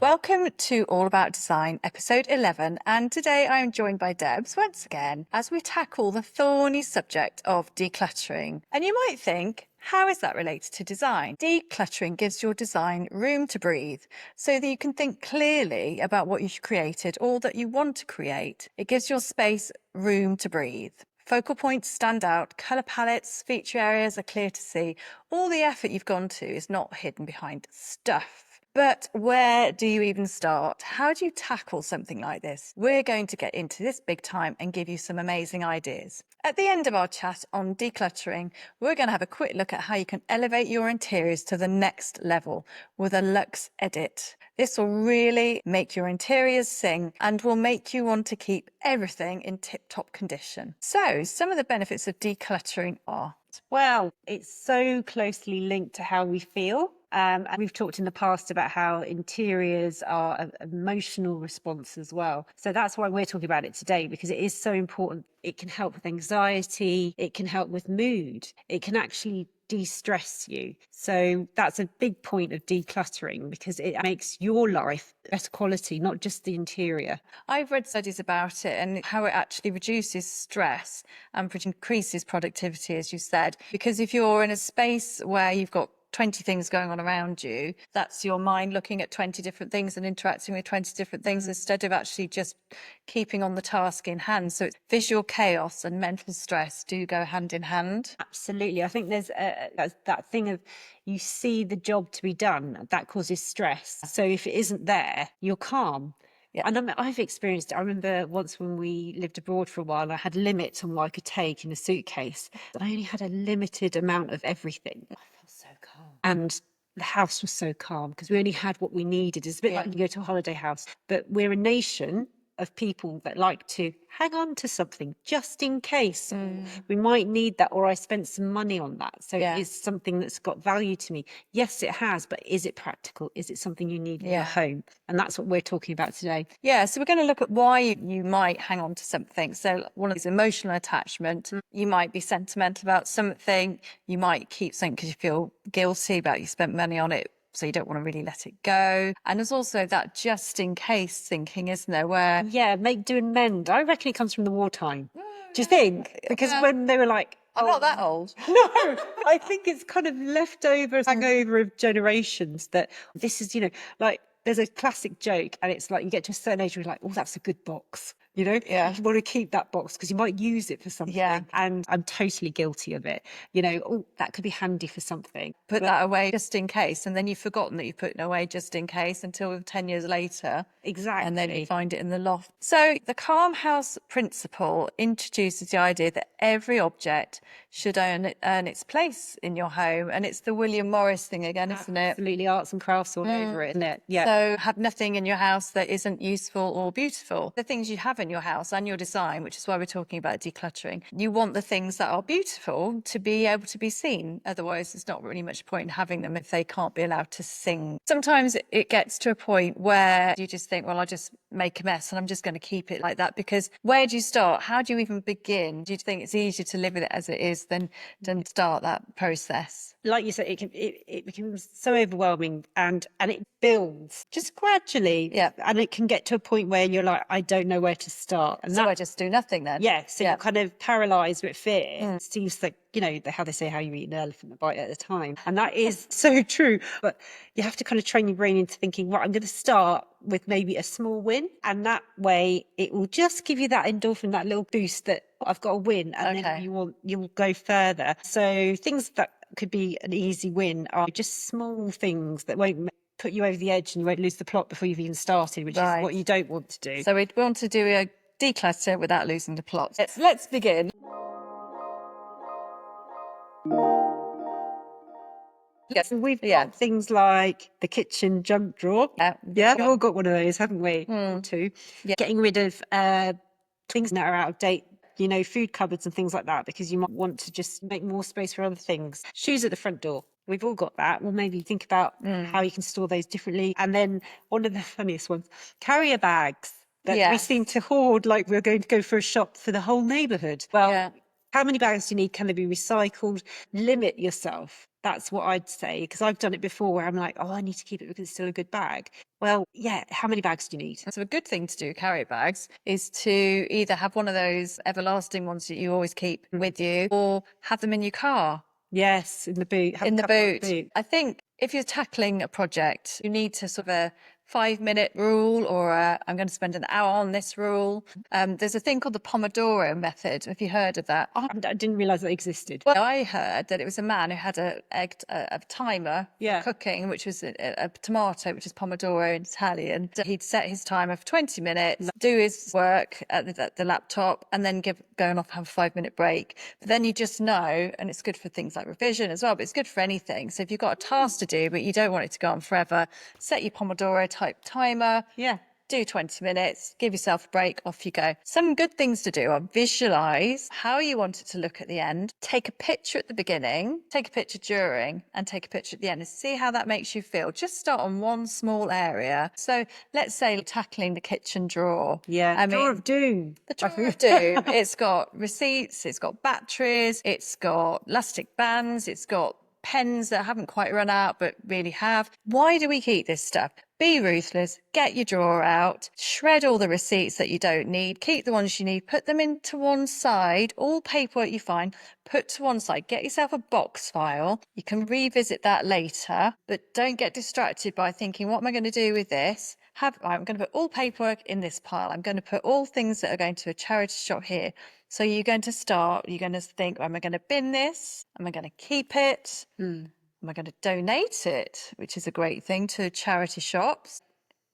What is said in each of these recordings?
Welcome to All About Design, episode 11, and today I am joined by Debs once again as we tackle the thorny subject of decluttering. And you might think, how is that related to design? Decluttering gives your design room to breathe so that you can think clearly about what you've created or that you want to create. It gives your space room to breathe. Focal points stand out, colour palettes, feature areas are clear to see. All the effort you've gone to is not hidden behind stuff. But where do you even start? How do you tackle something like this? We're going to get into this big time and give you some amazing ideas. At the end of our chat on decluttering, we're going to have a quick look at how you can elevate your interiors to the next level with a luxe edit. This will really make your interiors sing and will make you want to keep everything in tip-top condition. So, some of the benefits of decluttering are... Well, it's so closely linked to how we feel. And we've talked in the past about how interiors are an emotional response as well. So that's why we're talking about it today, because it is so important. It can help with anxiety. It can help with mood. It can actually de-stress you. So that's a big point of decluttering, because it makes your life better quality, not just the interior. I've read studies about it and how it actually reduces stress and increases productivity, as you said, because if you're in a space where you've got 20 things going on around you, that's your mind looking at 20 different things and interacting with 20 different things instead of actually just keeping on the task in hand. So it's visual chaos and mental stress do go hand in hand. Absolutely. I think there's that thing of you see the job to be done, that causes stress. So if it isn't there, you're calm. Yeah. And I've experienced it. I remember once when we lived abroad for a while, I had limits on what I could take in a suitcase. But I only had a limited amount of everything. I felt so calm. And the house was so calm because we only had what we needed. It's a bit like you go to a holiday house. But we're a nation of people that like to hang on to something just in case we might need that, or I spent some money on that, so it's something that's got value to me. Yes, it has, but is it practical? Is it something you need in your home? And that's what we're talking about today. So we're going to look at why you might hang on to something. So one of these emotional attachment, you might be sentimental about something, you might keep something because you feel guilty about you spent money on it, so you don't want to really let it go. And there's also that just in case thinking, isn't there, where... Yeah, make, do and mend. I reckon it comes from the wartime. Do you think? Because when they were like... I'm not that old. No, I think it's kind of leftover, hangover of generations that this is, like there's a classic joke and it's like you get to a certain age where you're like, oh, that's a good box. You want to keep that box because you might use it for something. Yeah. And I'm totally guilty of it. Oh, that could be handy for something. Put that away just in case. And then you've forgotten that you put it away just in case until 10 years later. Exactly. And then you find it in the loft. So the Calm House principle introduces the idea that every object should earn its place in your home. And it's the William Morris thing again, isn't it? Absolutely, arts and crafts all over it, isn't it? Yeah. So have nothing in your house that isn't useful or beautiful. The things you have in your house and your design, which is why we're talking about decluttering, you want the things that are beautiful to be able to be seen. Otherwise, there's not really much point in having them if they can't be allowed to sing. Sometimes it gets to a point where you just think, well, I'll just make a mess and I'm just going to keep it like that, because where do you start? How do you even begin? Do you think it's easier to live with it as it is than start that process? Like you said, it becomes so overwhelming and it builds just gradually. Yeah. And it can get to a point where you're like, I don't know where to start. And so I just do nothing then. Yeah. So you're kind of paralyzed with fear. It seems like, how they say how you eat an elephant a bite at a time. And that is so true. But you have to kind of train your brain into thinking, right, I'm going to start with maybe a small win. And that way it will just give you that endorphin, that little boost that I've got a win. And then you'll go further. So things that could be an easy win are just small things that won't put you over the edge and you won't lose the plot before you've even started, which is what you don't want to do. So we want to do a declutter without losing the plot. Let's begin. Yes, we've got things like the kitchen junk drawer. Yeah, we've all got one of those, haven't we? Two. Yeah. Getting rid of things that are out of date. Food cupboards and things like that, because you might want to just make more space for other things. Shoes at the front door. We've all got that. Well, maybe think about how you can store those differently. And then one of the funniest ones, carrier bags that we seem to hoard like we're going to go for a shop for the whole neighbourhood. Well, How many bags do you need? Can they be recycled? Limit yourself. That's what I'd say, because I've done it before where I'm like, oh, I need to keep it because it's still a good bag. Well, yeah, how many bags do you need? So a good thing to do, carry bags, is to either have one of those everlasting ones that you always keep with you, or have them in your car. Yes, in the boot. Have In a the couple in boot. I think if you're tackling a project, you need to sort of a 5-minute rule, or I'm going to spend an hour on this rule. There's a thing called the Pomodoro method. Have you heard of that? I didn't realise that existed. Well, I heard that it was a man who had a timer Yeah. for cooking, which was a tomato, which is Pomodoro in Italian. He'd set his timer for 20 minutes, do his work at the laptop, and then going off, have a 5-minute break. But then you just know, and it's good for things like revision as well, but it's good for anything. So if you've got a task to do, but you don't want it to go on forever, set your Pomodoro type timer. Yeah. Do 20 minutes, give yourself a break, off you go. Some good things to do are visualize how you want it to look at the end, take a picture at the beginning, take a picture during, and take a picture at the end, and see how that makes you feel. Just start on one small area. So let's say tackling the kitchen drawer. Yeah. Drawer of doom. The drawer of doom. It's got receipts, it's got batteries, it's got elastic bands, it's got pens that haven't quite run out but really have. Why do we keep this stuff? Be ruthless, get your drawer out, shred all the receipts that you don't need, keep the ones you need, put them into one side, all paperwork you find, put to one side, get yourself a box file. You can revisit that later, but don't get distracted by thinking, what am I going to do with this? I'm going to put all paperwork in this pile. I'm going to put all things that are going to a charity shop here. So you're going to think, am I going to bin this? Am I going to keep it? Am I going to donate it, which is a great thing, to charity shops?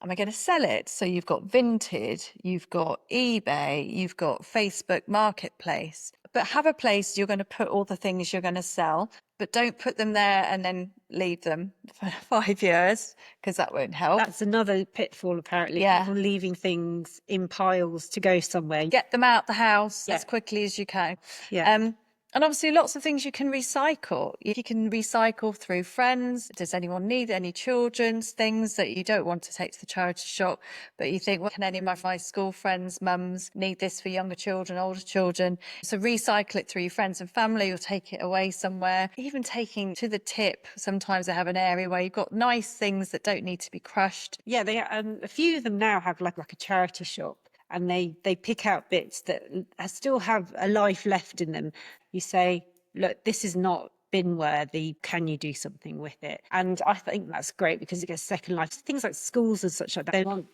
Am I going to sell it? So you've got Vinted, you've got eBay, you've got Facebook Marketplace. But have a place you're going to put all the things you're going to sell, but don't put them there and then leave them for 5 years, because that won't help. That's another pitfall, apparently. Yeah. People leaving things in piles to go somewhere. Get them out the house Yeah. as quickly as you can. Yeah. And obviously lots of things you can recycle. You can recycle through friends. Does anyone need any children's things that you don't want to take to the charity shop, but you think, well, can any of my school friends, mums, need this for younger children, older children? So recycle it through your friends and family, or take it away somewhere. Even taking to the tip, sometimes they have an area where you've got nice things that don't need to be crushed. Yeah, they a few of them now have like a charity shop, and they pick out bits that still have a life left in them. You say, look, this is not bin worthy. Can you do something with it? And I think that's great because it gets second life. Things like schools and such like that. They want,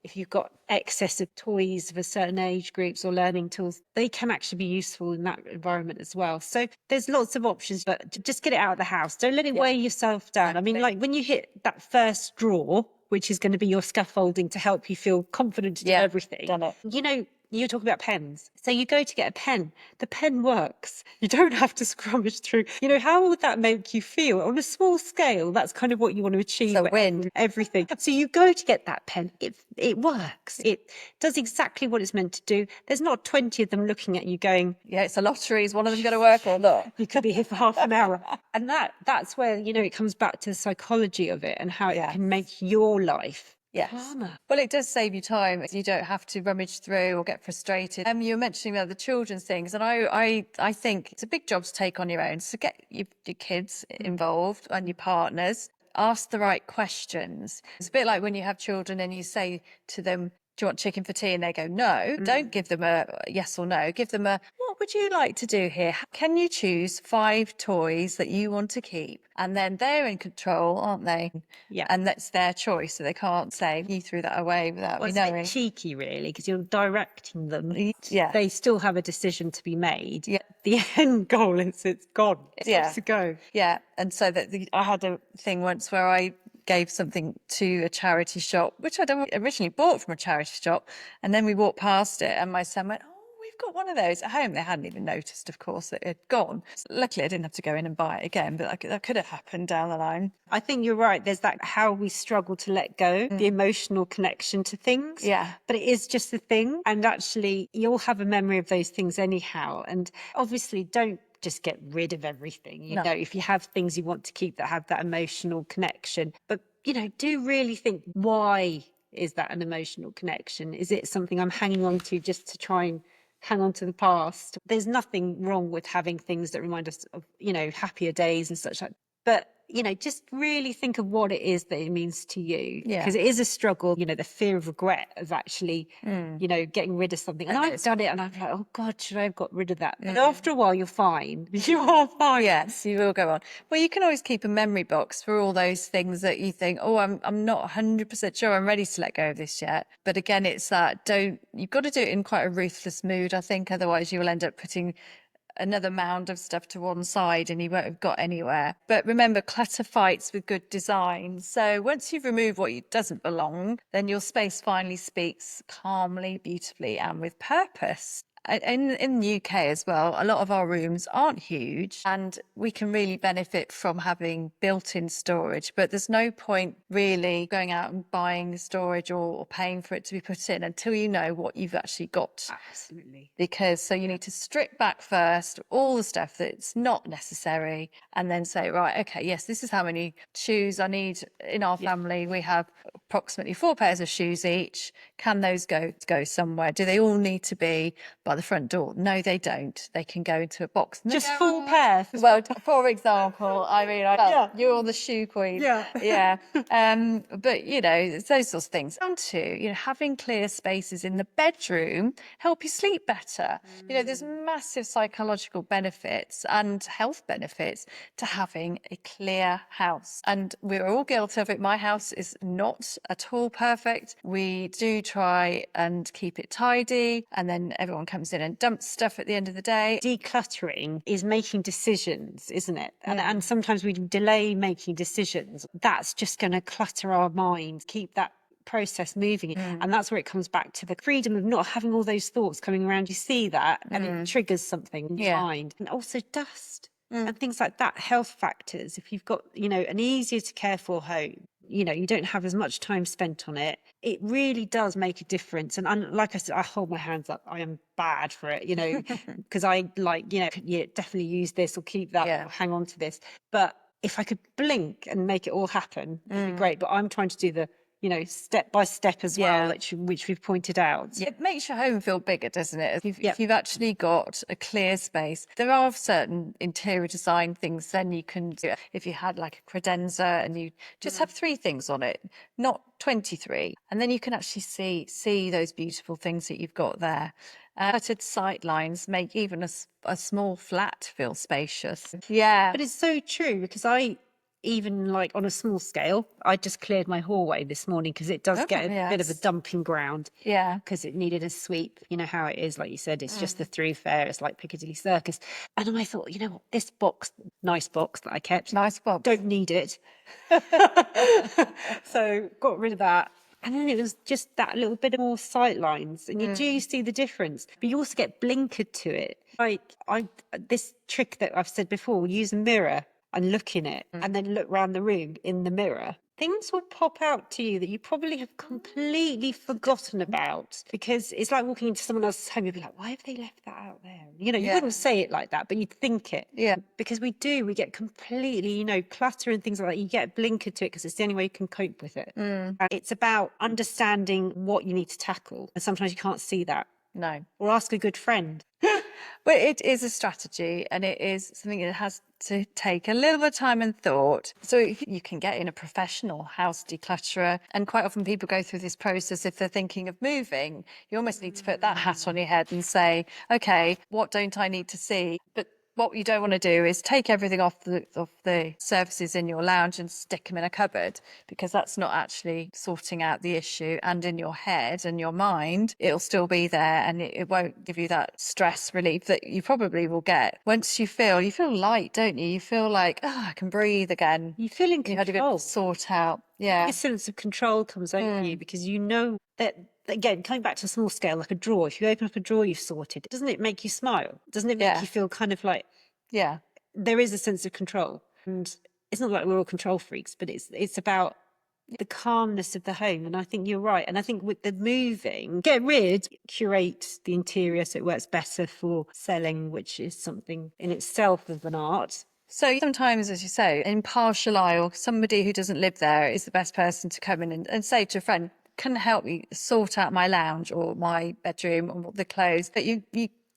if you've got excess of toys for certain age groups or learning tools, they can actually be useful in that environment as well. So there's lots of options, but just get it out of the house. Don't let it weigh yourself down. I mean, like when you hit that first drawer, which is going to be your scaffolding to help you feel confident to do everything. Done it. You know, you're talking about pens. So you go to get a pen. The pen works. You don't have to scrummage through. You know, how would that make you feel? On a small scale, that's kind of what you want to achieve. It's a win. Everything. So you go to get that pen. It works. It does exactly what it's meant to do. There's not 20 of them looking at you going, yeah, it's a lottery. Is one of them going to work or not? you could be here for half an hour. And that's where, you know, it comes back to the psychology of it and how it can make your life calmer. Well, it does save you time. You don't have to rummage through or get frustrated. You were mentioning about the children's things, and I think it's a big job to take on your own. So get your kids involved and your partners. Ask the right questions. It's a bit like when you have children and you say to them, do you want chicken for tea? And they go, no. Don't give them a yes or no. Give them a, what would you like to do here? Can you choose 5 toys that you want to keep? And then they're in control, aren't they? Yeah. And that's their choice. So they can't say, you threw that away without me knowing. It's cheeky, really, because you're directing them. Yeah. They still have a decision to be made. Yeah. The end goal is it's gone. It has to go. Yeah. And so that I had a thing once where I gave something to a charity shop, which I'd originally bought from a charity shop. And then we walked past it and my son went, oh, we've got one of those at home. They hadn't even noticed, of course, that it had gone. So luckily, I didn't have to go in and buy it again, but that could have happened down the line. I think you're right. There's that how we struggle to let go, the emotional connection to things. Yeah. But it is just a thing. And actually, you'll have a memory of those things anyhow. And obviously, don't just get rid of everything. You know, if you have things you want to keep that have that emotional connection. But, you know, do really think, why is that an emotional connection? Is it something I'm hanging on to just to try and hang on to the past. There's nothing wrong with having things that remind us of, happier days and such like. But, just really think of what it is that it means to you. Yeah. Because it is a struggle, the fear of regret of actually, getting rid of something. And I've done it and I'm like, oh God, should I have got rid of that? But after a while, you're fine. You are fine. Yes, you will go on. Well, you can always keep a memory box for all those things that you think, oh, I'm not 100% sure I'm ready to let go of this yet. But again, it's that you've got to do it in quite a ruthless mood, I think. Otherwise, you will end up putting another mound of stuff to one side and you won't have got anywhere. But remember, clutter fights with good design. So once you've removed what doesn't belong, then your space finally speaks calmly, beautifully, and with purpose. In the UK as well, a lot of our rooms aren't huge and we can really benefit from having built-in storage, but there's no point really going out and buying storage or paying for it to be put in until you know what you've actually got. Absolutely. So you need to strip back first all the stuff that's not necessary and then say, right, okay, yes, this is how many shoes I need in our family. We have approximately 4 pairs of shoes each. Can those go somewhere? Do they all need to be by the front door? No, they don't. They can go into a box. Just 4 pairs. Well, for example, I mean, you're the shoe queen. Yeah. But it's those sorts of things. Down to having clear spaces in the bedroom help you sleep better. There's massive psychological benefits and health benefits to having a clear house, and we're all guilty of it. My house is not at all perfect. We do try and keep it tidy, and then everyone comes in and dumps stuff at the end of the day. Decluttering is making decisions, isn't it? And sometimes we delay making decisions. That's just going to clutter our mind, keep that process moving. And that's where it comes back to the freedom of not having all those thoughts coming around. You see that and it triggers something in your mind. And also dust and things like that, health factors. If you've got, an easier to care for home, you don't have as much time spent on it. It really does make a difference. And like I said, I hold my hands up. I am bad for it, because I definitely use this or keep that or hang on to this. But if I could blink and make it all happen, it'd be great. But I'm trying to do the step by step as well, which we've pointed out. It makes your home feel bigger, doesn't it? If you've actually got a clear space, there are certain interior design things then you can do. If you had like a credenza and you just have 3 things on it, not 23, and then you can actually see those beautiful things that you've got there. Cluttered sight lines make even a small flat feel spacious. Yeah. But it's so true, because even like on a small scale, I just cleared my hallway this morning because it does get a bit of a dumping ground. Yeah. Because it needed a sweep. You know how it is, like you said, it's just the thoroughfare. It's like Piccadilly Circus. And then I thought, what, this box, nice box that I kept. Nice box. Don't need it. So got rid of that. And then it was just that little bit more sight lines, and you do see the difference, but you also get blinkered to it. Like this trick that I've said before, use a mirror and look in it and then look around the room in the mirror. Things will pop out to you that you probably have completely forgotten about, because it's like walking into someone else's home. You'd be like, why have they left that out there? You wouldn't say it like that, but you'd think it. Yeah. Because we get completely, clutter and things like that. You get blinkered to it because it's the only way you can cope with it. And it's about understanding what you need to tackle. And sometimes you can't see that. No. Or ask a good friend. But it is a strategy, and it is something that has to take a little bit of time and thought. So you can get in a professional house declutterer, and quite often people go through this process if they're thinking of moving. You almost need to put that hat on your head and say, okay, what don't I need to see? But what you don't want to do is take everything off the surfaces in your lounge and stick them in a cupboard, because that's not actually sorting out the issue. And in your head and your mind, it'll still be there, and it won't give you that stress relief that you probably will get once you feel light, don't you? You feel like, I can breathe again. You feel in control. You had a good sort out. Yeah. A sense of control comes over you, because that, again, coming back to a small scale, like a drawer, if you open up a drawer you've sorted, doesn't it make you smile? Doesn't it make you feel kind of like, there is a sense of control? And it's not like we're all control freaks, but it's about the calmness of the home. And I think you're right. And I think with the moving, curate the interior so it works better for selling, which is something in itself of an art. So sometimes, as you say, an impartial eye or somebody who doesn't live there is the best person to come in and say to a friend, can help me sort out my lounge or my bedroom or the clothes. But you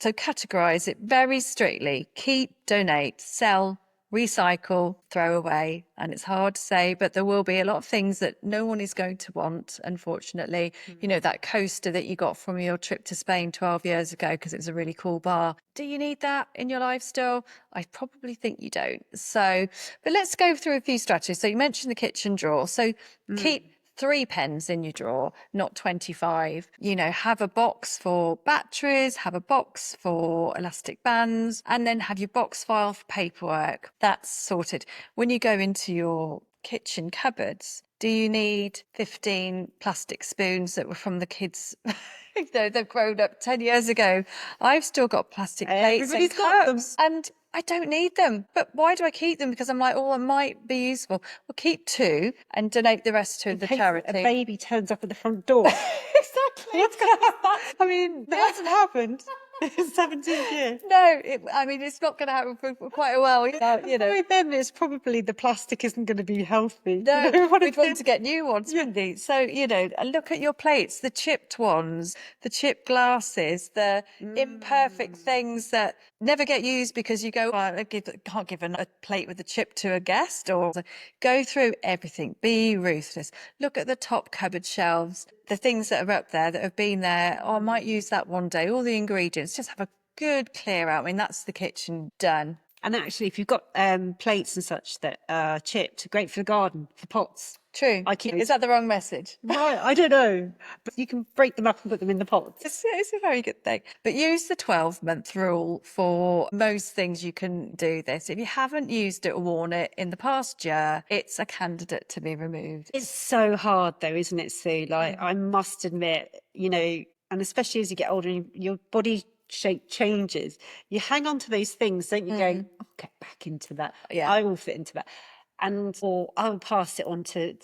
so categorize it very strictly: keep, donate, sell, recycle, throw away. And it's hard to say, but there will be a lot of things that no one is going to want, unfortunately. You know, that coaster that you got from your trip to Spain 12 years ago because it was a really cool bar. Do you need that in your life still? I probably think you don't. So, but let's go through a few strategies. So you mentioned the kitchen drawer. So keep 3 pens in your drawer, not 25. You know, have a box for batteries, have a box for elastic bands, and then have your box file for paperwork. That's sorted. When you go into your kitchen cupboards, do you need 15 plastic spoons that were from the kids? You know, they've grown up 10 years ago. I've still got plastic plates and Everybody's got them. cups, and I don't need them. But why do I keep them? Because I'm like, oh, I might be useful. Well, keep 2 and donate the rest to In the case charity. a baby turns up at the front door. Exactly. What's going to happen? I mean, that hasn't happened in 17 years. No, I mean, it's not going to happen for quite a while. You know. I mean, then it's probably the plastic isn't going to be healthy. No, You know what I we'd want mean? to get new ones, wouldn't we? So, you know, look at your plates, the chipped ones, the chipped glasses, the imperfect things that never get used because you go, well, I can't give a plate with a chip to a guest. Or go through everything, be ruthless. Look at the top cupboard shelves, the things that are up there that have been there. Oh, I might use that one day. All the ingredients, just have a good clear out. I mean, that's the kitchen done. And actually, if you've got plates and such that are chipped, great for the garden, for pots. True. Is that the wrong message? Right, I don't know. But you can break them up and put them in the pots. It's a very good thing. But use the 12-month rule for most things. You can do this. If you haven't used it or worn it in the past year, it's a candidate to be removed. It's so hard though, isn't it, Sue? Like, I must admit, you know, and especially as you get older, your body shape changes. You hang on to those things, don't you? Go, I'll get back into that. Yeah. I will fit into that. And or I'll pass it on to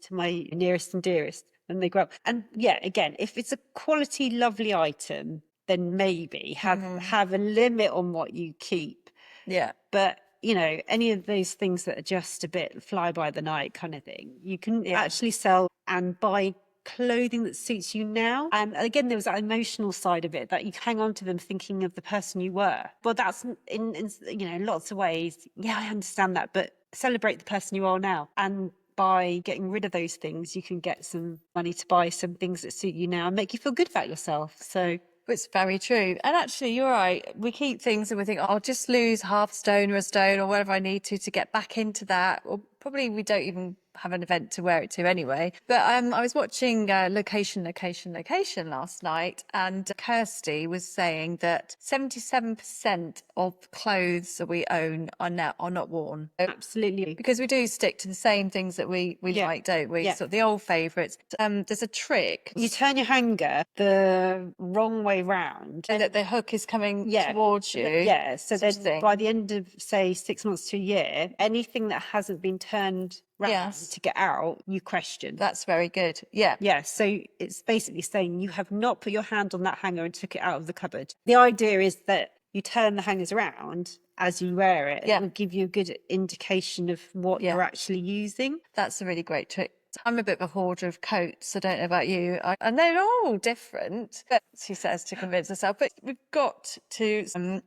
my nearest and dearest when they grow up. And yeah, again, if it's a quality, lovely item, then maybe have a limit on what you keep. Yeah. But you know, any of those things that are just a bit fly by the night kind of thing, you can actually sell and buy clothing that suits you now. And again, there was that emotional side of it that you hang on to them thinking of the person you were. Well, that's in you know, lots of ways. Yeah, I understand that, but celebrate the person you are now. And by getting rid of those things, you can get some money to buy some things that suit you now and make you feel good about yourself. So it's very true. And actually, you're right. We keep things and we think, I'll just lose half a stone or a stone or whatever I need to get back into that. Or probably we don't even have an event to wear it to anyway. But I was watching Location last night, and Kirsty was saying that 77% of clothes that we own are not worn. absolutely. Because we do stick to the same things that we like, don't we? Yeah. Sort of the old favourites. There's a trick. You turn your hanger the wrong way round. So that the hook is coming towards you. Yeah. So then by the end of, say, 6 months to a year, anything that hasn't been turned round to get out, you question. That's very good. Yeah. Yeah. So it's basically saying you have not put your hand on that hanger and took it out of the cupboard. The idea is that you turn the hangers around as you wear it. Yeah. It will give you a good indication of what you're actually using. That's a really great trick. I'm a bit of a hoarder of coats. I don't know about you. And they're all different, but she says to convince herself. But we've got to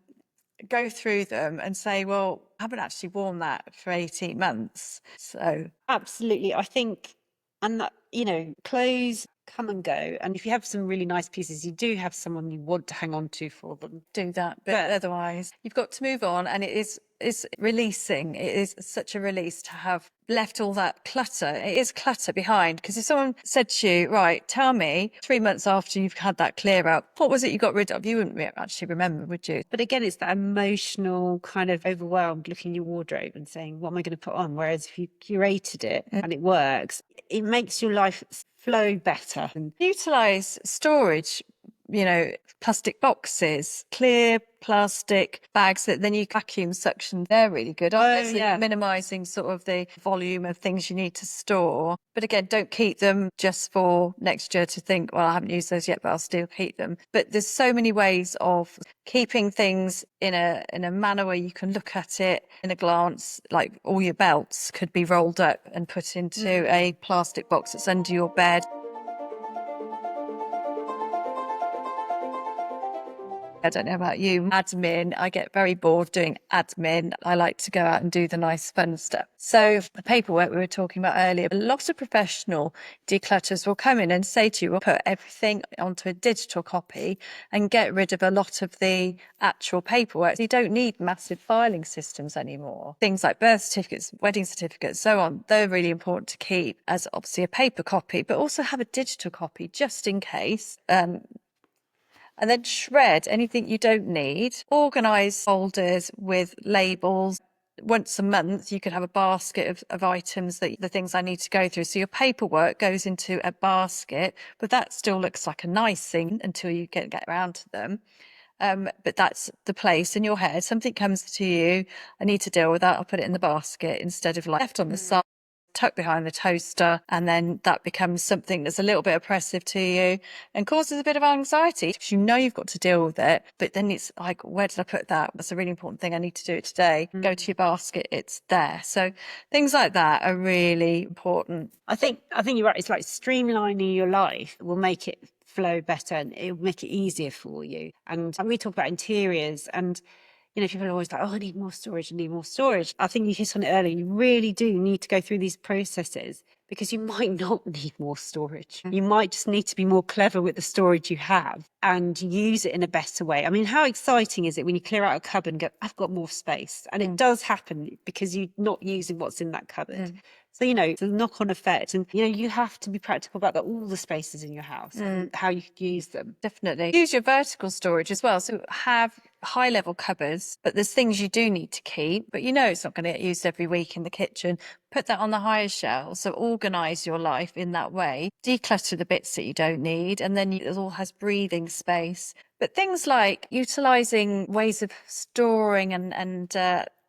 go through them and say, well, I haven't actually worn that for 18 months. So absolutely. I think, and that, you know, clothes come and go. And if you have some really nice pieces, you do have someone you want to hang on to for them. Do that. But otherwise, you've got to move on. And it's releasing. It is such a release to have left all that clutter. It is clutter behind. Because if someone said to you, right, tell me 3 months after you've had that clear out, what was it you got rid of? You wouldn't actually remember, would you? But again, it's that emotional kind of overwhelmed looking in your wardrobe and saying, what am I going to put on? Whereas if you curated it and it works, it makes your life flow better. And utilize storage, you know, plastic boxes, clear plastic bags that then you vacuum suction. They're really good, aren't they? So minimizing sort of the volume of things you need to store. But again, don't keep them just for next year to think, well, I haven't used those yet, but I'll still keep them. But there's so many ways of keeping things in a manner where you can look at it in a glance. Like all your belts could be rolled up and put into a plastic box that's under your bed. I don't know about you, admin. I get very bored doing admin. I like to go out and do the nice fun stuff. So the paperwork we were talking about earlier, a lot of professional declutters will come in and say to you, we'll put everything onto a digital copy and get rid of a lot of the actual paperwork. You don't need massive filing systems anymore. Things like birth certificates, wedding certificates, so on, they're really important to keep as obviously a paper copy, but also have a digital copy just in case. And then shred anything you don't need. Organise folders with labels. Once a month, you could have a basket of items that the things I need to go through. So your paperwork goes into a basket, but that still looks like a nice thing until you get around to them. But that's the place in your head. Something comes to you, I need to deal with that. I'll put it in the basket instead of like left on the side, tucked behind the toaster, and then that becomes something that's a little bit oppressive to you and causes a bit of anxiety because you know you've got to deal with it, but then it's like, where did I put that? That's a really important thing. I need to do it today. Go to your basket, it's there. So things like that are really important. I think you're right. It's like streamlining your life will make it flow better and it'll make it easier for you. And we talk about interiors, and people are always like, oh, I need more storage, I need more storage. I think you hit on it earlier. You really do need to go through these processes because you might not need more storage. You might just need to be more clever with the storage you have and use it in a better way. I mean, how exciting is it when you clear out a cupboard and go, I've got more space? And it does happen because you're not using what's in that cupboard. So, it's a knock-on effect. And, you have to be practical about all the spaces in your house and how you could use them. Definitely. Use your vertical storage as well. So have high-level cupboards, but there's things you do need to keep, but it's not going to get used every week in the kitchen. Put that on the higher shelves. So organise your life in that way. Declutter the bits that you don't need, and then it all has breathing space. But things like utilising ways of storing and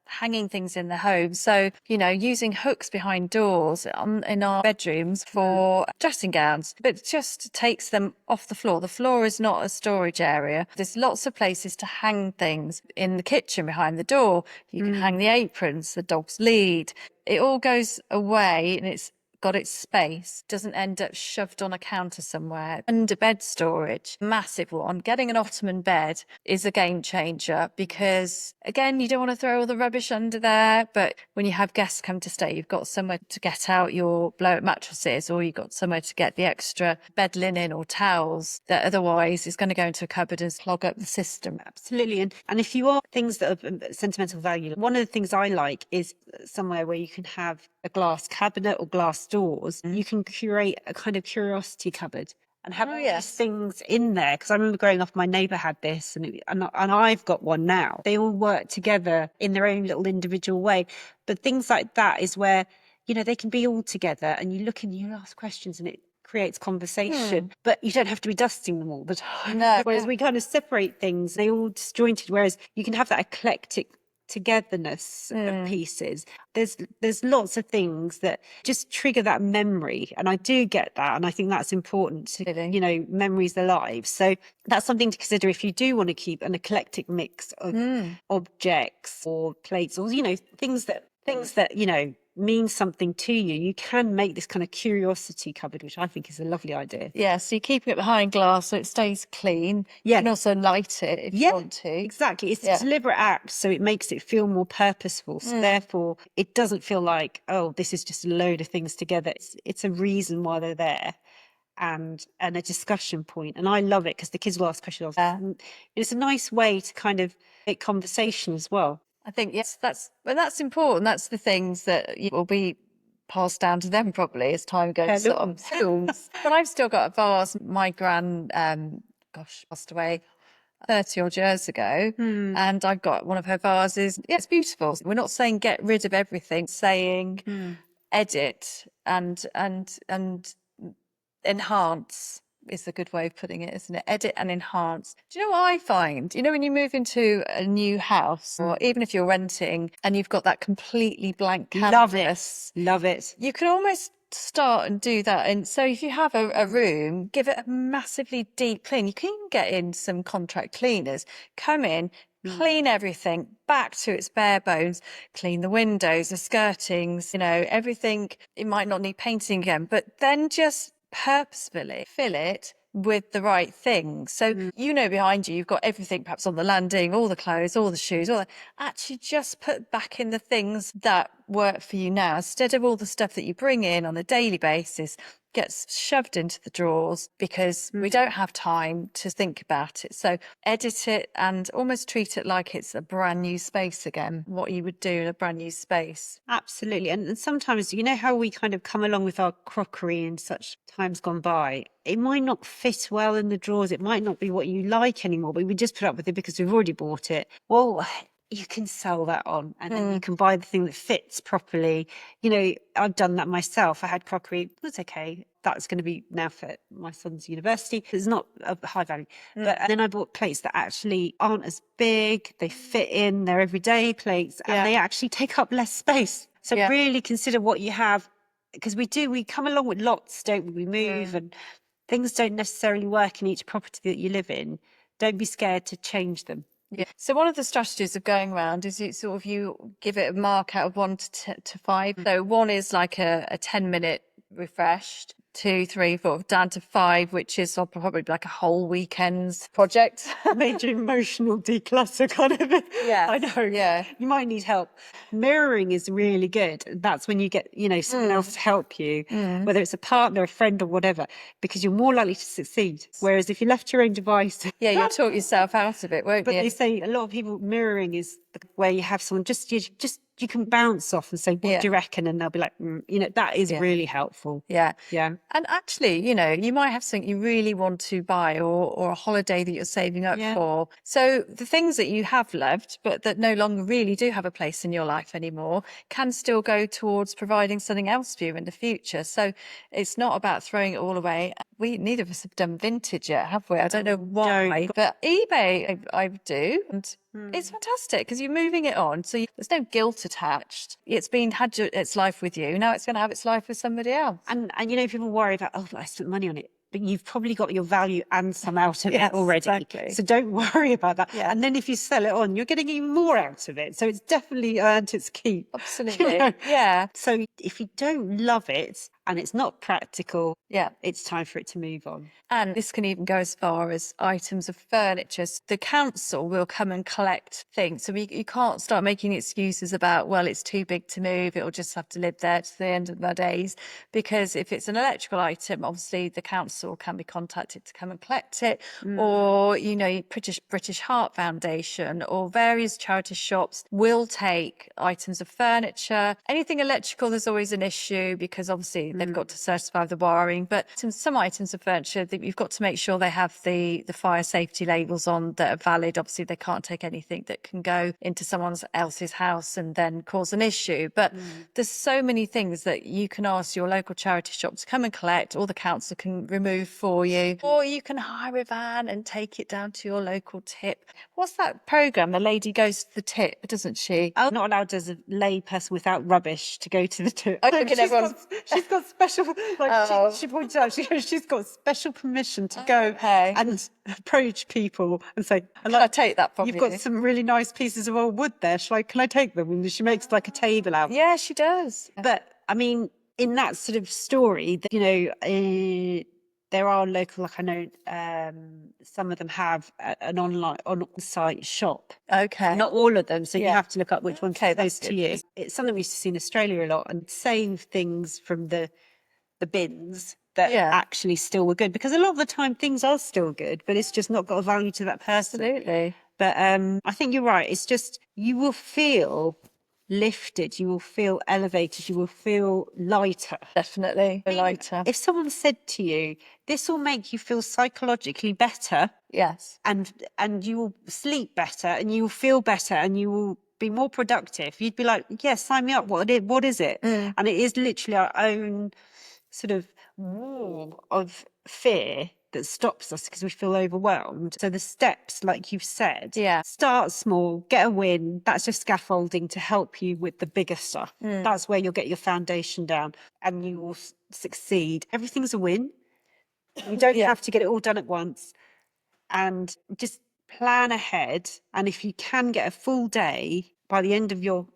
hanging things in the home. So, using hooks behind doors in our bedrooms for dressing gowns, but it just takes them off the floor. The floor is not a storage area. There's lots of places to hang things in the kitchen behind the door. You can hang the aprons, the dog's lead. It all goes away and it's got its space, doesn't end up shoved on a counter somewhere. Under bed storage, massive one. Getting an ottoman bed is a game changer because, again, you don't want to throw all the rubbish under there, but when you have guests come to stay, you've got somewhere to get out your blow-up mattresses, or you've got somewhere to get the extra bed linen or towels that otherwise is going to go into a cupboard and clog up the system. Absolutely. And if you are things that are sentimental value, one of the things I like is somewhere where you can have a glass cabinet or glass doors. You can curate a kind of curiosity cupboard and have all these things in there. Because I remember growing up, my neighbour had this, and I've got one now. They all work together in their own little individual way. But things like that is where, they can be all together, and you look and you ask questions, and it creates conversation, but you don't have to be dusting them all the time. No. Whereas we kind of separate things, they all disjointed, whereas you can have that eclectic togetherness of pieces. There's lots of things that just trigger that memory, and I do get that, and I think that's important to memories alive. So that's something to consider if you do want to keep an eclectic mix of objects or plates or things that means something to you. You can make this kind of curiosity cupboard, which I think is a lovely idea. Yeah, so you're keeping it behind glass so it stays clean. You can also light it if you want to. Exactly. It's a deliberate act, so it makes it feel more purposeful. So therefore, it doesn't feel like, oh, this is just a load of things together. It's a reason why they're there. And a discussion point. And I love it because the kids will ask questions. It's a nice way to kind of make conversation as well. I think, yes, that's important. That's the things that will be passed down to them probably as time goes on. But I've still got a vase. My gran, passed away 30 odd years ago, and I've got one of her vases. Yeah, it's beautiful. We're not saying get rid of everything, saying edit and enhance is a good way of putting it, isn't it? Edit and enhance. Do you know what I find? When you move into a new house, or even if you're renting and you've got that completely blank canvas. Love it. You can almost start and do that. And so if you have a room, give it a massively deep clean. You can even get in some contract cleaners, come in, clean everything back to its bare bones, clean the windows, the skirtings, everything. It might not need painting again, but then just purposefully fill it, with the right things. So, behind you, you've got everything perhaps on the landing, all the clothes, all the shoes, all that. Actually, just put back in the things that work for you now, instead of all the stuff that you bring in on a daily basis gets shoved into the drawers because we don't have time to think about it. So edit it and almost treat it like it's a brand new space again, what you would do in a brand new space. Absolutely. And sometimes, you know how we kind of come along with our crockery in such times gone by? It might not fit well in the drawers. It might not be what you like anymore, but we just put up with it because we've already bought it. Well, you can sell that on and then you can buy the thing that fits properly. You know, I've done that myself. I had crockery. That's okay. That's going to be now for my son's university. It's not a high value. But and then I bought plates that actually aren't as big. They fit in. They're everyday plates and they actually take up less space. So really consider what you have, because we come along with lots, don't we? We move and things don't necessarily work in each property that you live in. Don't be scared to change them. Yeah. So one of the strategies of going around is you give it a mark out of 1 to 5. So 1 is like a 10-minute refreshed. 2, 3, 4, down to 5, which is probably like a whole weekend's project. Major emotional declutter kind of. Yeah, I know. yeah. You might need help. Mirroring is really good. That's when you get, someone else to help you, whether it's a partner, a friend, or whatever, because you're more likely to succeed. Whereas if you left your own device, you'll talk yourself out of it, won't but you? they say a lot of people, mirroring is where you have someone you can bounce off and say, what do you reckon? And they'll be like, that is really helpful. Yeah. Yeah. And actually, you might have something you really want to buy or a holiday that you're saving up for. So the things that you have loved, but that no longer really do have a place in your life anymore, can still go towards providing something else for you in the future. So it's not about throwing it all away. Neither of us have done vintage yet, have we? I don't know why, but eBay, I do. And it's fantastic because you're moving it on. So there's no guilt attached. It's had its life with you. Now it's going to have its life with somebody else. And people worry about, but I spent money on it. But you've probably got your value and some out of it already. Exactly. So don't worry about that. Yeah. And then if you sell it on, you're getting even more out of it. So it's definitely earned its keep. Absolutely. Yeah. So if you don't love it and it's not practical, yeah, it's time for it to move on. And this can even go as far as items of furniture. So the council will come and collect things. So you can't start making excuses about, well, it's too big to move. It'll just have to live there to the end of my days. Because if it's an electrical item, obviously the council can be contacted to come and collect it. Or, British Heart Foundation or various charity shops will take items of furniture. Anything electrical, there's always an issue because obviously they've got to certify the wiring. But some items of furniture that you've got to make sure they have the fire safety labels on that are valid. Obviously, they can't take anything that can go into someone else's house and then cause an issue. But there's so many things that you can ask your local charity shop to come and collect, or the council can remove for you, or you can hire a van and take it down to your local tip. What's that programme? The lady goes to the tip, doesn't she? I'm not allowed as a lay person without rubbish to go to the tip. Oh, look at everyone. She's got special, she points out, she's got special permission to go and approach people and say, can I take that from you? You've got some really nice pieces of old wood there. Can I take them? And she makes like a table out. Yeah, she does. But I mean, in that sort of story, there are local, like I know some of them have an on-site shop. Okay. Not all of them, so you have to look up which one's close to good. you. It's something we used to see in Australia a lot, and save things from the bins that actually still were good, because a lot of the time things are still good, but it's just not got a value to that person. Absolutely. But I think you're right. It's just, you will feel lifted, you will feel elevated, you will feel lighter. Definitely lighter. If someone said to you, this will make you feel psychologically better, yes, and you will sleep better and you will feel better and you will be more productive, you'd be like, yes, sign me up. What is it? And it is literally our own sort of wall of fear that stops us because we feel overwhelmed. So the steps, like you've said, start small, get a win. That's just scaffolding to help you with the bigger stuff. That's where you'll get your foundation down and you will succeed. Everything's a win. You don't have to get it all done at once, and just plan ahead. And if you can get a full day by the end of your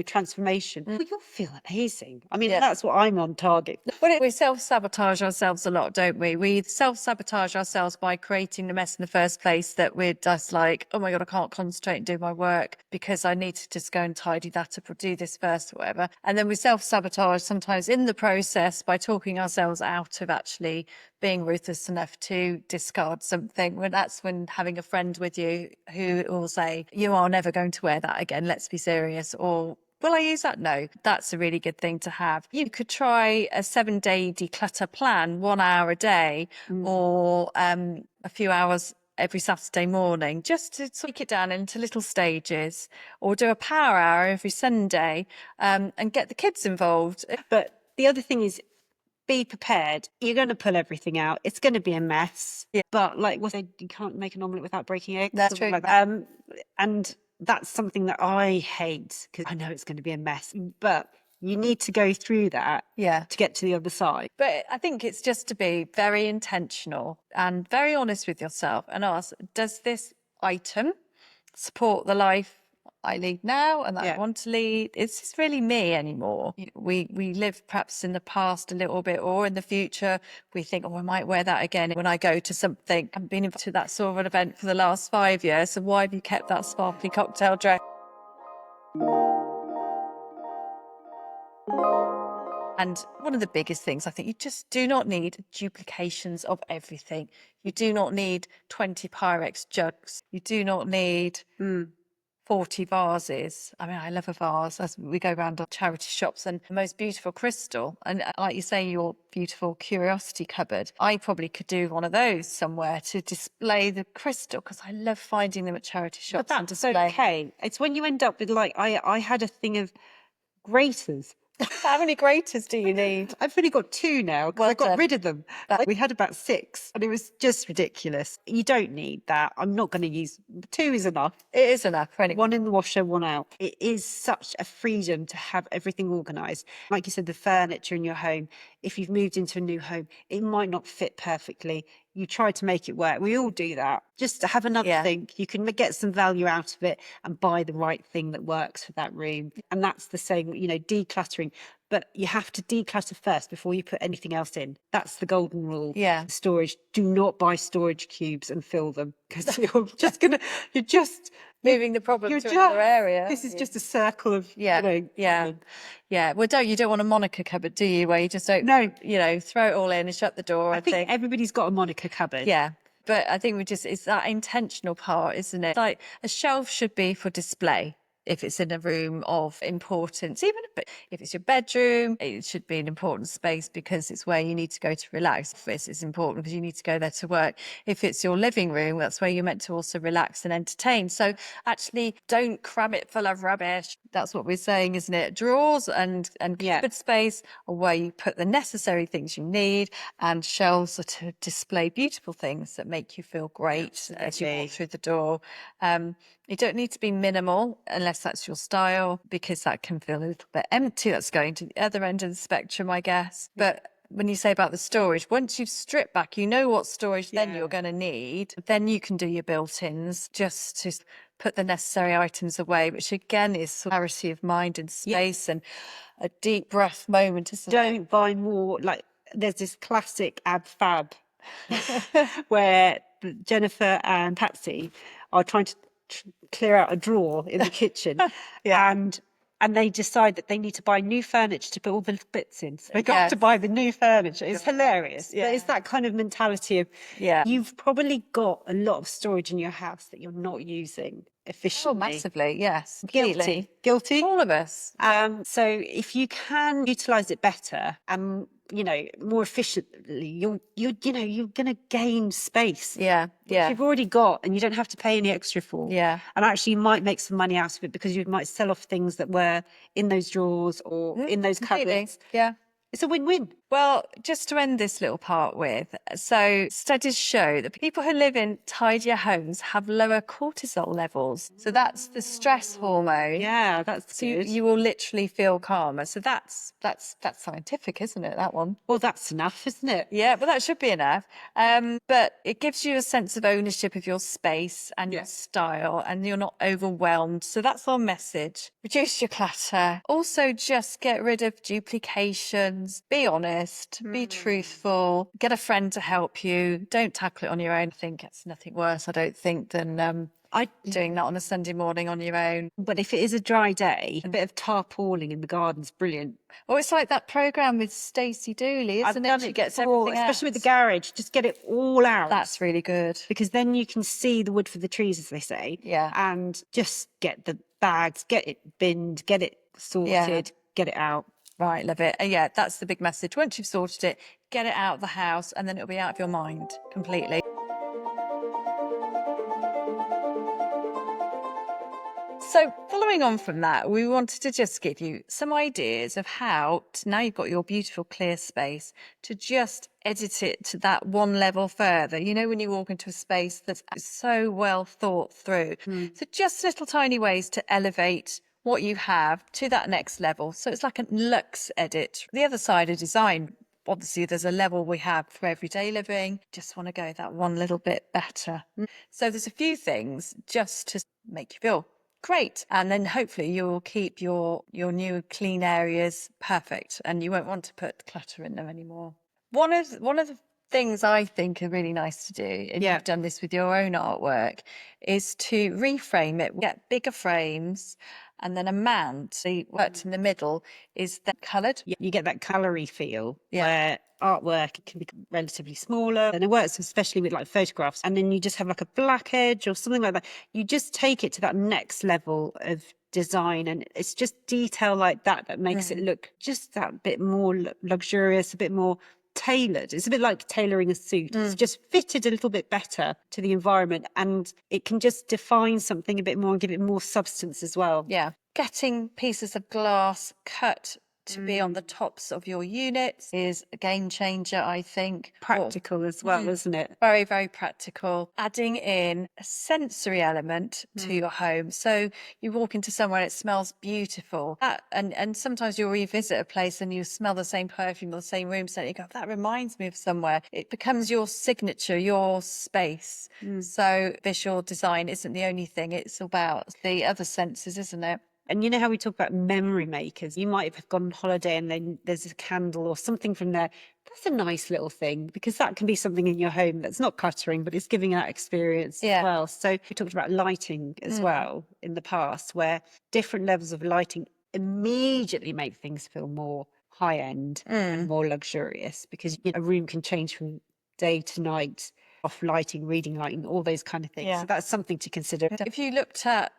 transformation, well, you'll feel amazing. I mean, Yeah. that's what I'm on target. Well, we self-sabotage ourselves a lot, don't we? We self-sabotage ourselves by creating the mess in the first place, that we're just like, oh my God, I can't concentrate and do my work because I need to just go and tidy that up or do this first or whatever. And then we self-sabotage sometimes in the process by talking ourselves out of actually being ruthless enough to discard something. When that's when having a friend with you who will say, you are never going to wear that again, let's be serious, or will I use that? No, that's a really good thing to have. You could try a 7-day declutter plan, 1 hour a day, or a few hours every Saturday morning, just to break it down into little stages, or do a power hour every Sunday, and get the kids involved. But the other thing is, be prepared. You're going to pull everything out. It's going to be a mess. Yeah. But like what you can't make an omelette without breaking eggs. That's something true. Like that. And that's something that I hate, because I know it's going to be a mess. But you need to go through that Yeah. to get to the other side. But I think it's just to be very intentional and very honest with yourself and ask, does this item support the life I lead now and that I want to lead? Is this really me anymore? We live perhaps in the past a little bit, or in the future we think, oh, I might wear that again when I go to something. I've been invited to that sort of an event for the last 5 years, so why have you kept that sparkly cocktail dress? And one of the biggest things, I think, you just do not need duplications of everything. You do not need 20 pyrex jugs. You do not need 40 vases. I mean, I love a vase. As we go around our charity shops, and the most beautiful crystal. And like you say, your beautiful curiosity cupboard. I probably could do one of those somewhere to display the crystal, because I love finding them at charity shops. But that's okay. It's when you end up with, like, I had a thing of graters. How many graters do you need? I've only got 2 now, because I got rid of them. We had about 6, and it was just ridiculous. You don't need that. I'm not going to use 2 is enough. It is enough. Really. 1 in the washer, 1 out. It is such a freedom to have everything organised. Like you said, the furniture in your home, if you've moved into a new home, it might not fit perfectly. You try to make it work. We all do that. Just to have another thing, you can get some value out of it and buy the right thing that works for that room. And that's the same, decluttering. But you have to declutter first before you put anything else in. That's the golden rule. Yeah. Storage. Do not buy storage cubes and fill them, because you're just moving the problem to another area. This is just a circle of, yeah. Well, you don't want a Monica cupboard, do you? Where you just don't, throw it all in and shut the door. I think everybody's got a Monica cupboard. Yeah. But I think it's that intentional part, isn't it? Like, a shelf should be for display. If it's in a room of importance, even if it's your bedroom, it should be an important space because it's where you need to go to relax. Office is important because you need to go there to work. If it's your living room, that's where you're meant to also relax and entertain. So actually, don't cram it full of rubbish. That's what we're saying, isn't it? Drawers and cupboard space are where you put the necessary things you need, and shelves are to display beautiful things that make you feel great as you walk through the door. You don't need to be minimal unless that's your style, because that can feel a little bit empty. That's going to the other end of the spectrum, I guess. But when you say about the storage, once you've stripped back, you know what storage then you're going to need. Then you can do your built-ins just to put the necessary items away, which again is clarity of mind and space and a deep breath moment, isn't it? Don't buy more. Like, there's this classic ab fab where Jennifer and Patsy are trying to clear out a drawer in the kitchen, and they decide that they need to buy new furniture to put all the bits in. So they got to buy the new furniture. It's hilarious. But it's that kind of mentality of, you've probably got a lot of storage in your house that you're not using efficiently. Oh, massively, yes. Guilty. All of us. So if you can utilise it better and more efficiently, you're going to gain space. Yeah. You've already got, and you don't have to pay any extra for. Yeah. And actually, you might make some money out of it because you might sell off things that were in those drawers or in those cupboards. Yeah. It's a win-win. Well, just to end this little part with, so studies show that people who live in tidier homes have lower cortisol levels. So that's the stress hormone. Yeah, that's So good. you will literally feel calmer. So that's scientific, isn't it? That one. Well, that's enough, isn't it? Yeah, but that should be enough. But it gives you a sense of ownership of your space and your style, and you're not overwhelmed. So that's our message. Reduce your clutter. Also, just get rid of duplications. Be honest, be truthful, get a friend to help you. Don't tackle it on your own. I think it's nothing worse, I don't think, than doing that on a Sunday morning on your own. But if it is a dry day, a bit of tarpauling in the garden's brilliant. Oh, it's like that programme with Stacey Dooley, isn't I've it? done She it gets before, everything especially with the out. garage. Just get it all out. That's really good. Because then you can see the wood for the trees, as they say. Yeah. And just get the bags, get it binned, get it sorted, get it out. Right, love it. And yeah, that's the big message. Once you've sorted it, get it out of the house and then it'll be out of your mind completely. So, following on from that, we wanted to just give you some ideas of how, now you've got your beautiful clear space, to just edit it to that one level further. You know, when you walk into a space that's so well thought through. So, just little tiny ways to elevate what you have to that next level. So, it's like a luxe edit. The other side of design, obviously, there's a level we have for everyday living. Just want to go that one little bit better. So, there's a few things just to make you feel great, and then hopefully you'll keep your new clean areas perfect, and you won't want to put clutter in them anymore. One of the things I think are really nice to do, and you've done this with your own artwork, is to reframe it. Get bigger frames, and then a mount. The worked in the middle is then coloured. You get that colory feel where artwork can be relatively smaller, and it works especially with like photographs, and then you just have like a black edge or something like that. You just take it to that next level of design, and it's just detail like that makes it look just that bit more luxurious, a bit more tailored. It's a bit like tailoring a suit. It's just fitted a little bit better to the environment, and it can just define something a bit more and give it more substance as well. Yeah. Getting pieces of glass cut to be on the tops of your units is a game changer, I think. Practical as well, isn't it? Very, very practical. Adding in a sensory element to your home. So you walk into somewhere, it smells beautiful. And sometimes you'll revisit a place and you smell the same perfume or the same room scent. You go, that reminds me of somewhere. It becomes your signature, your space. So visual design isn't the only thing. It's about the other senses, isn't it? And you know how we talk about memory makers? You might have gone on holiday and then there's a candle or something from there. That's a nice little thing, because that can be something in your home that's not cluttering, but it's giving that experience as well. So we talked about lighting as well in the past, where different levels of lighting immediately make things feel more high end and more luxurious, because a room can change from day to night, off lighting, reading lighting, all those kind of things. So that's something to consider. If you looked at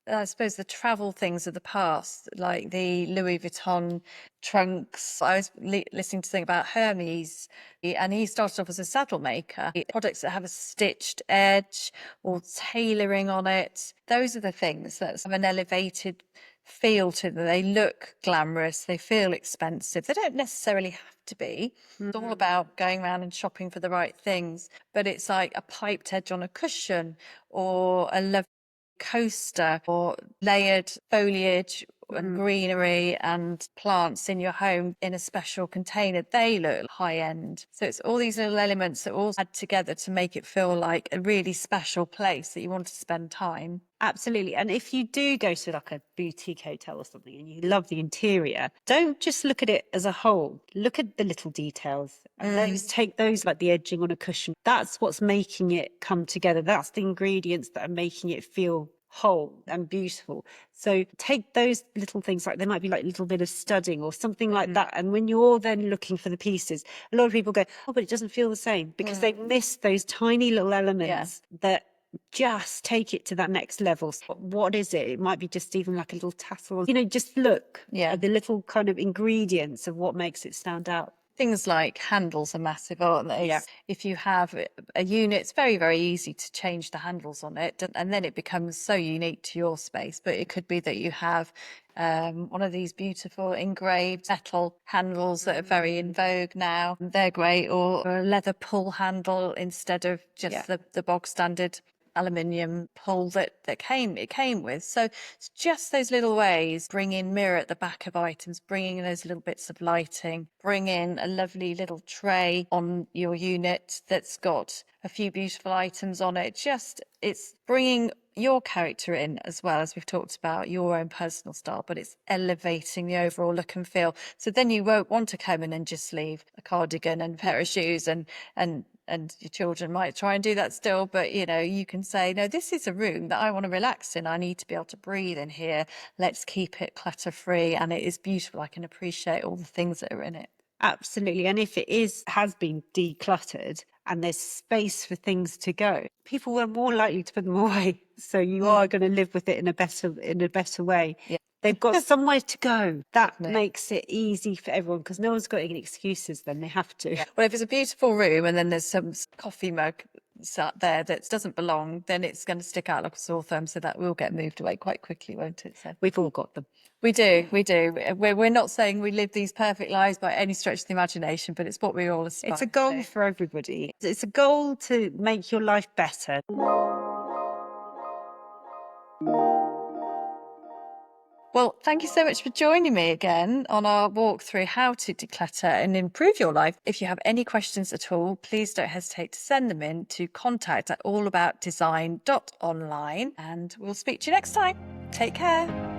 I suppose the travel things of the past, like the Louis Vuitton trunks. I was listening to something about Hermes, and he started off as a saddle maker. Products that have a stitched edge or tailoring on it. Those are the things that have an elevated feel to them. They look glamorous. They feel expensive. They don't necessarily have to be. It's all about going around and shopping for the right things. But it's like a piped edge on a cushion, or a lovely coaster, or layered foliage and greenery and plants in your home in a special container. They look high end. So it's all these little elements that all add together to make it feel like a really special place that you want to spend time. Absolutely. And if you do go to like a boutique hotel or something and you love the interior, don't just look at it as a whole. Look at the little details. And take those, like the edging on a cushion. That's what's making it come together. That's the ingredients that are making it feel whole and beautiful. So take those little things, like there might be like a little bit of studding or something like that. And when you're then looking for the pieces, a lot of people go, oh, but it doesn't feel the same, because they've missed those tiny little elements that just take it to that next level. So what is it? It might be just even like a little tassel. Just look at the little kind of ingredients of what makes it stand out. Things like handles are massive, aren't they? Yeah. If you have a unit, it's very, very easy to change the handles on it, and then it becomes so unique to your space. But it could be that you have one of these beautiful engraved metal handles that are very in vogue now. They're great, or a leather pull handle instead of just the bog standard aluminium pull that it came with. So it's just those little ways, bring in mirror at the back of items, bringing in those little bits of lighting, bring in a lovely little tray on your unit that's got a few beautiful items on it. Just, it's bringing your character in, as well as we've talked about your own personal style, but it's elevating the overall look and feel. So then you won't want to come in and just leave a cardigan and a pair of shoes, and your children might try and do that still, but you know, you can say, no, this is a room that I want to relax in. I need to be able to breathe in here. Let's keep it clutter free, and it is beautiful. I can appreciate all the things that are in it. Absolutely. And if it has been decluttered and there's space for things to go, people are more likely to put them away. So you are going to live with it in a better way. Yeah. They've got somewhere to go. That Definitely. makes it easy for everyone, because no one's got any excuses then. They have to. Well, if it's a beautiful room and then there's some coffee mug sat there that doesn't belong, then it's going to stick out like a sore thumb. So that will get moved away quite quickly, won't it? So We've all got them. we do. We're not saying we live these perfect lives by any stretch of the imagination, but it's what we all aspire It's a goal to. for everybody. It's a goal to make your life better. Well, thank you so much for joining me again on our walk through how to declutter and improve your life. If you have any questions at all, please don't hesitate to send them in to contact@allaboutdesign.online, and we'll speak to you next time. Take care.